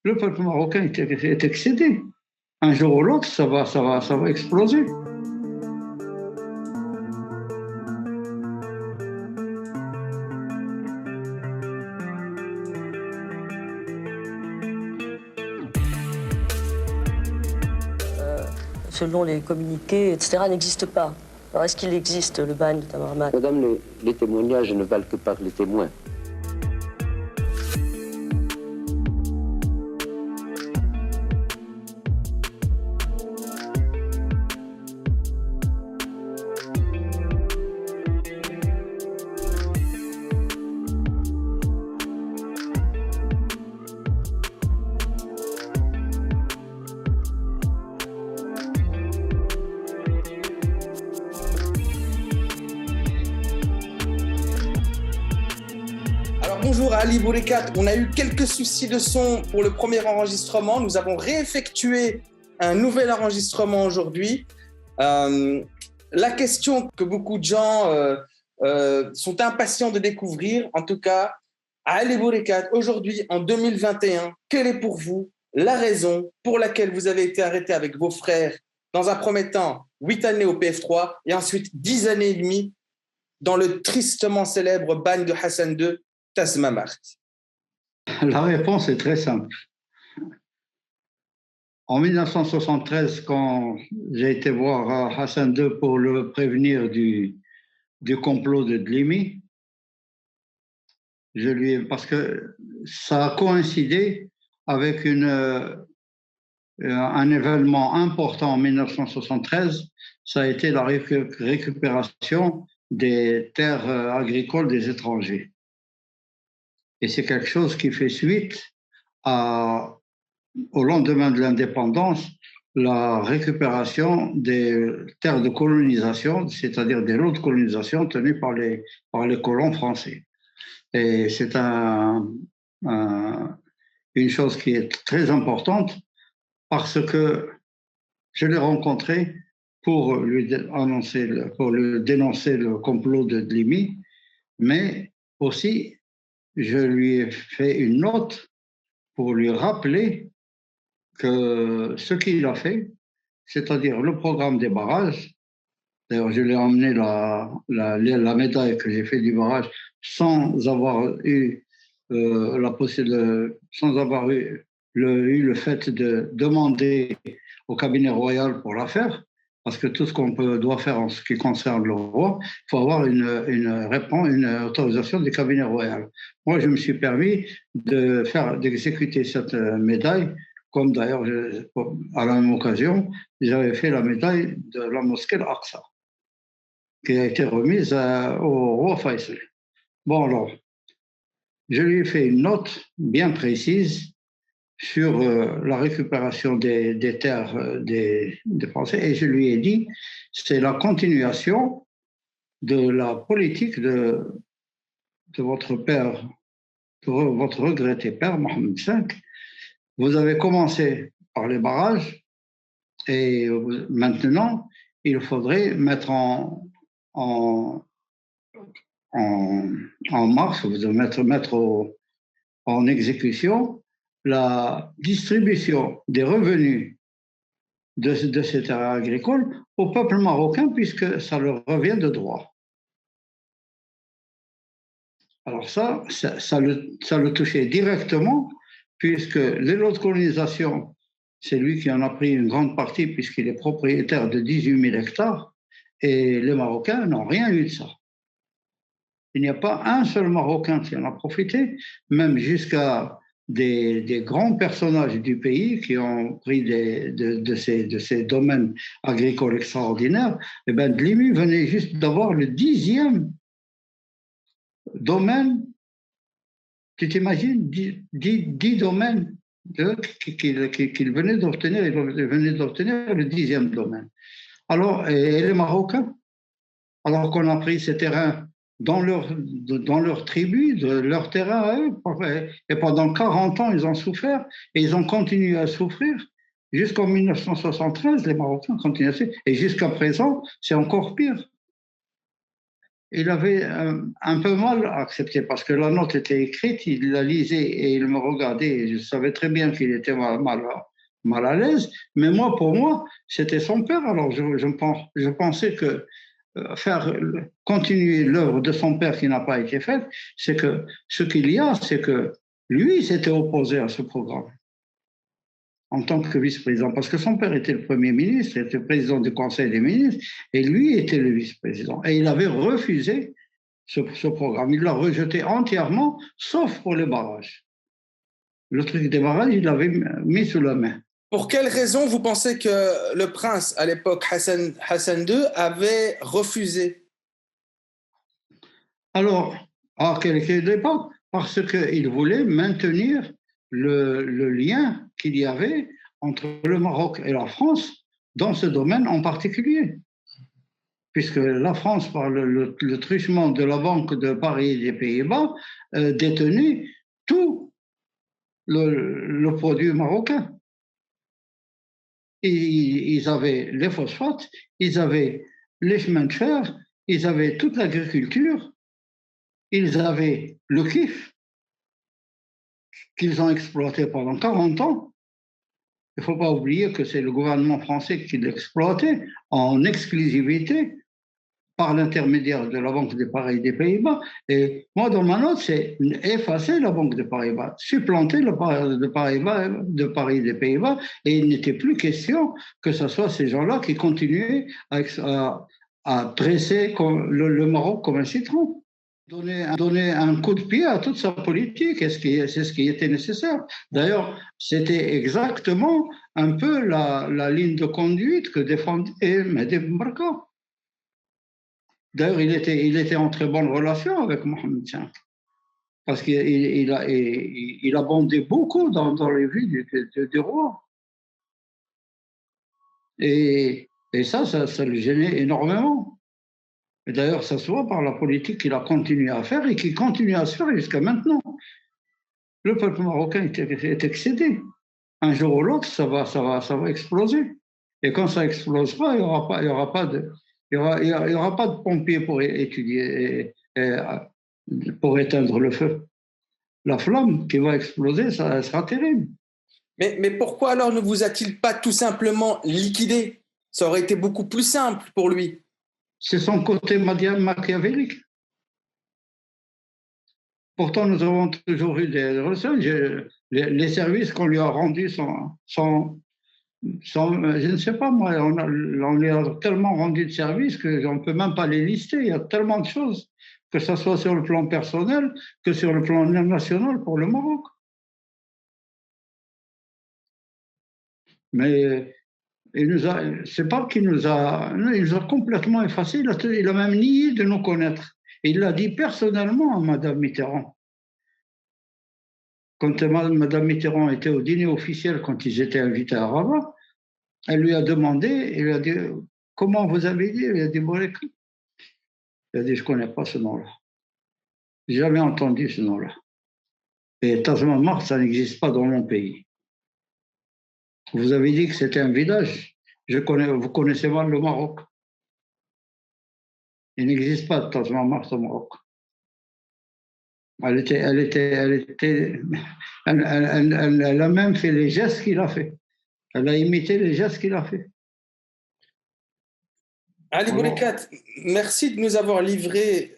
le peuple marocain est excédé. Un jour ou l'autre, ça va exploser. Selon les communiqués, etc., n'existe pas. Alors est-ce qu'il existe, le bagne de Tamarmat? Madame, les témoignages ne valent que par les témoins. Bonjour à Ali Bourekat, on a eu quelques soucis de son pour le premier enregistrement. Nous avons réeffectué un nouvel enregistrement aujourd'hui. La question que beaucoup de gens sont impatients de découvrir, en tout cas, Ali Bourekat, aujourd'hui en 2021, quelle est pour vous la raison pour laquelle vous avez été arrêté avec vos frères, dans un premier temps 8 années au PF3 et ensuite 10 années et demie dans le tristement célèbre bagne de Hassan II, Tazmamart? La réponse est très simple. En 1973, quand j'ai été voir Hassan II pour le prévenir du complot de Dlimi, parce que ça a coïncidé avec un événement important en 1973, ça a été la récupération des terres agricoles des étrangers. Et c'est quelque chose qui fait suite au lendemain de l'indépendance, la récupération des terres de colonisation, c'est-à-dire des lots de colonisation tenus par les colons français. Et c'est une chose qui est très importante parce que je l'ai rencontré pour lui dénoncer le complot de Dlimi, mais aussi je lui ai fait une note pour lui rappeler que ce qu'il a fait, c'est-à-dire le programme des barrages, d'ailleurs je lui ai emmené la médaille que j'ai fait du barrage sans avoir eu sans avoir eu le fait de demander au cabinet royal pour la faire, parce que tout ce qu'on doit faire en ce qui concerne le roi, il faut avoir une autorisation du cabinet royal. Moi, je me suis permis d'exécuter cette médaille, comme d'ailleurs, à la même occasion, j'avais fait la médaille de la mosquée Al-Aqsa, qui a été remise au roi Faisal. Bon, alors, je lui ai fait une note bien précise sur la récupération des terres des Français, et je lui ai dit, c'est la continuation de la politique de votre père, de votre regretté père, Mohamed V. Vous avez commencé par les barrages, et maintenant, il faudrait mettre en marche, vous devez mettre en exécution la distribution des revenus de ces terres agricoles au peuple marocain, puisque ça leur revient de droit. Alors ça le touchait directement, puisque les lots de colonisation, c'est lui qui en a pris une grande partie, puisqu'il est propriétaire de 18 000 hectares, et les Marocains n'ont rien eu de ça. Il n'y a pas un seul Marocain qui en a profité, même jusqu'à des grands personnages du pays qui ont pris de ces domaines agricoles extraordinaires. Et bien, Dlimi venait juste d'avoir le 10e domaine. Tu t'imagines, 10 domaines qu'il venait d'obtenir. Il venait d'obtenir le 10e domaine. Alors, et les Marocains, alors qu'on a pris ces terrains dans leur tribu, de leur terrain à eux. Et pendant 40 ans, ils ont souffert et ils ont continué à souffrir. Jusqu'en 1973, les Marocains continuent à souffrir. Et jusqu'à présent, c'est encore pire. il avait un peu mal accepté parce que la note était écrite, il la lisait et il me regardait. Et je savais très bien qu'il était mal à l'aise. Mais moi, pour moi, c'était son père. Alors je pensais que faire continuer l'œuvre de son père qui n'a pas été faite, c'est que ce qu'il y a, c'est que lui s'était opposé à ce programme en tant que vice-président, parce que son père était le Premier ministre, était président du Conseil des ministres, et lui était le vice-président. Et il avait refusé ce programme. Il l'a rejeté entièrement, sauf pour les barrages. Le truc des barrages, il l'avait mis sous la main. Pour quelle raison vous pensez que le prince, à l'époque Hassan II, avait refusé? Alors, à quelle époque? Parce qu'il voulait maintenir le lien qu'il y avait entre le Maroc et la France dans ce domaine en particulier. Puisque la France, par le truchement de la Banque de Paris et des Pays-Bas, détenait tout le produit marocain. Et ils avaient les phosphates, ils avaient les chemins de fer, ils avaient toute l'agriculture, ils avaient le kiff qu'ils ont exploité pendant 40 ans. Il ne faut pas oublier que c'est le gouvernement français qui l'exploitait en exclusivité par l'intermédiaire de la Banque de Paris des Pays-Bas. Et moi, dans ma note, c'est effacer la Banque de Paris-Bas, supplanter la Banque de Paris des Pays-Bas, et il n'était plus question que ce soit ces gens-là qui continuaient à presser le Maroc comme un citron. Donner un coup de pied à toute sa politique, et c'est ce qui était nécessaire. D'ailleurs, c'était exactement un peu la ligne de conduite que défendait Mehdi Bourguiba. D'ailleurs, il était en très bonne relation avec Mohamed V, parce qu'il abondait beaucoup dans les vues du roi. Et ça le gênait énormément. Et d'ailleurs, ça se voit par la politique qu'il a continué à faire et qui continue à se faire jusqu'à maintenant. Le peuple marocain est excédé. Un jour ou l'autre, ça va exploser. Et quand ça explosera, il n'y aura pas de pompiers pour étudier, pour éteindre le feu. La flamme qui va exploser, ça sera terrible. Mais pourquoi alors ne vous a-t-il pas tout simplement liquidé? Ça aurait été beaucoup plus simple pour lui. C'est son côté machiavélique. Pourtant, nous avons toujours eu des relations. Les services qu'on lui a rendus sont je ne sais pas, moi, on lui a tellement rendu de services qu'on ne peut même pas les lister. Il y a tellement de choses, que ce soit sur le plan personnel que sur le plan national pour le Maroc. Mais c'est pas qu'il nous a complètement effacés, il a même nié de nous connaître. Et il l'a dit personnellement à Madame Mitterrand. Quand Madame Mitterrand était au dîner officiel, quand ils étaient invités à Rabat, elle lui a demandé, elle lui a dit, comment vous avez dit? Elle a dit, Bourek. Elle a dit, je ne connais pas ce nom-là. J'ai jamais entendu ce nom-là. Et Tazmamart, ça n'existe pas dans mon pays. Vous avez dit que c'était un village. Vous connaissez mal le Maroc. Il n'existe pas de Tazmamart au Maroc. Elle a même fait les gestes qu'il a fait. Elle a imité les gestes qu'il a fait. Ali Bourekat, merci de nous avoir livré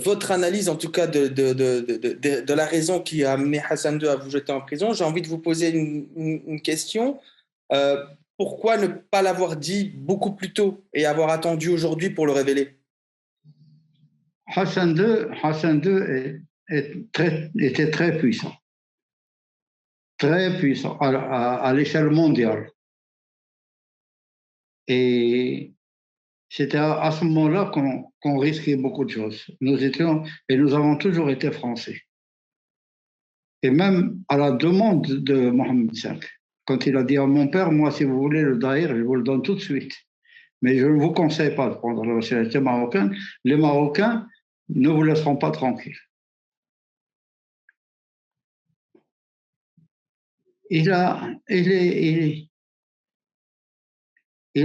votre analyse, en tout cas, de la raison qui a amené Hassan II à vous jeter en prison. J'ai envie de vous poser une question. Pourquoi ne pas l'avoir dit beaucoup plus tôt et avoir attendu aujourd'hui pour le révéler? Hassan II était très puissant. Très puissant à l'échelle mondiale. Et c'était à ce moment-là qu'on risquait beaucoup de choses. Nous avons toujours été français. Et même à la demande de Mohamed V, quand il a dit à mon père, moi, si vous voulez le daïr, je vous le donne tout de suite. Mais je ne vous conseille pas de prendre la nationalité marocaine. Les Marocains ne vous laisseront pas tranquille. Il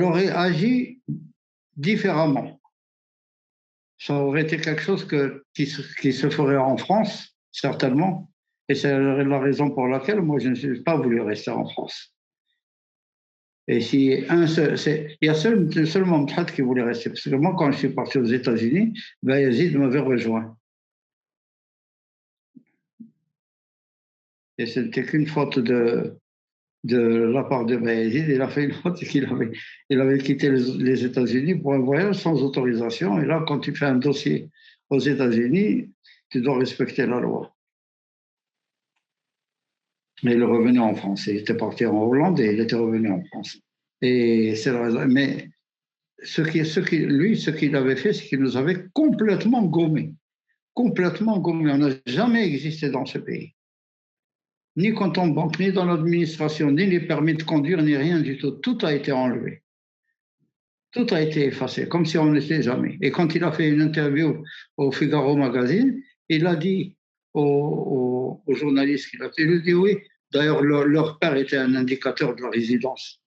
aurait agi différemment. ça aurait été quelque chose qui se ferait en France, certainement. Et c'est la raison pour laquelle moi, je ne suis pas voulu rester en France. Et si il y a seulement Mthat qui voulait rester. Parce que moi, quand je suis parti aux États-Unis, Yazid m'avait rejoint. Et ce n'était qu'une faute de la part de Yazid. Il a fait une faute, il avait quitté les États-Unis pour un voyage sans autorisation. Et là, quand tu fais un dossier aux États-Unis, tu dois respecter la loi. Mais il est revenu en France. Il était parti en Hollande et il était revenu en France. Et c'est la raison. Mais ce qu'il avait fait, c'est qu'il nous avait complètement gommés. Complètement gommés. On n'a jamais existé dans ce pays. Ni compte en banque, ni dans l'administration, ni les permis de conduire, ni rien du tout. Tout a été enlevé. Tout a été effacé, comme si on n'était jamais. Et quand il a fait une interview au Figaro Magazine, il a dit aux journalistes qu'il a fait, il lui dit oui, d'ailleurs leur père était un indicateur de la résidence.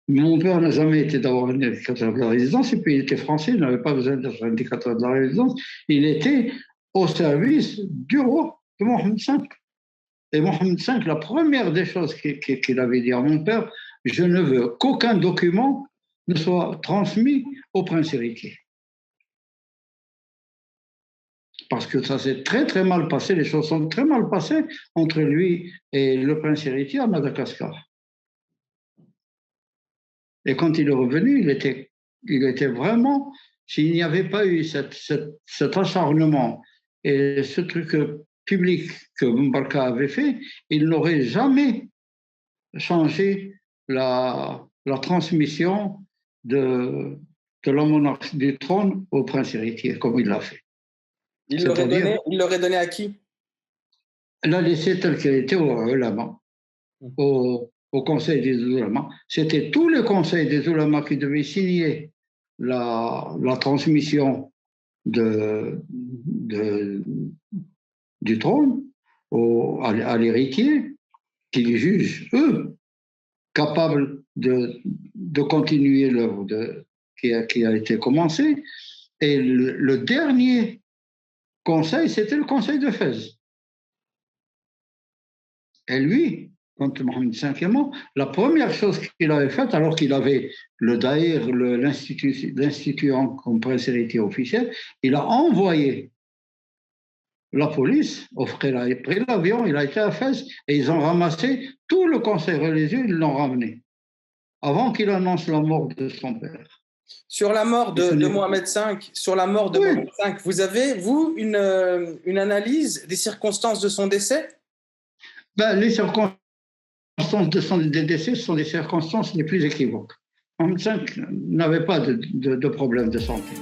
Mais mon père n'a jamais été d'avoir un indicateur de la résidence, et puis il était français, il n'avait pas besoin d'être un indicateur de la résidence, il était au service du roi, de Mohamed V. Et Mohamed V, la première des choses qu'il avait dit à mon père, je ne veux qu'aucun document ne soit transmis au prince héritier. Parce que ça s'est très très mal passé, les choses sont très mal passées entre lui et le prince héritier à Madagascar. Et quand il est revenu, il était vraiment, s'il n'y avait pas eu cet acharnement et ce truc public que Mbarka avait fait, il n'aurait jamais changé la transmission de la monarchie du trône au prince héritier, comme il l'a fait. Il l'aurait donné à qui? Il l'a laissé tel qu'il était au ulama, au conseil des ulama. C'était tous les conseils des ulama qui devaient signer la transmission du trône à l'héritier, qu'ils jugent, eux, capables de continuer l'œuvre qui a été commencée. Et le dernier conseil, c'était le conseil de Fès. Et lui, quand Mohamed V est mort, la première chose qu'il avait faite, alors qu'il avait le Daïr, l'instituant comme prince héritier officiel, il a envoyé la police, il a pris l'avion, il a été à Fès et ils ont ramassé tout le conseil religieux, ils l'ont ramené, avant qu'il annonce la mort de son père. Sur la mort de Mohamed V, Mohamed V, vous avez, vous, une analyse des circonstances de son décès? Les circonstances de son décès sont des circonstances les plus équivoques. Mohamed V n'avait pas de problème de santé.